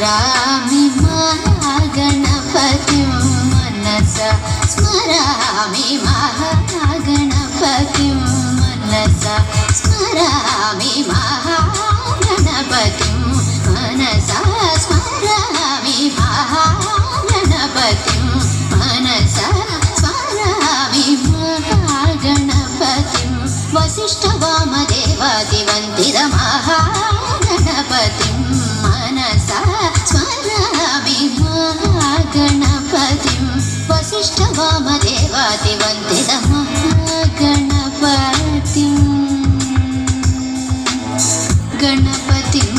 स्मरामि महागणपतिं मनसा स्मरामि महागणपतिं मनसा स्मरामि महागणपतिं मनसा स्मरामि महागणपतिं मनसा स्मरामि महागणपतिं वसिष्ठवामदेवादिवन्दितमहागणपतिं मनसा स्मरामि महागणपतिं वसिष्ठवामदेवादिवन्दितमहागणपतिं गणपतिं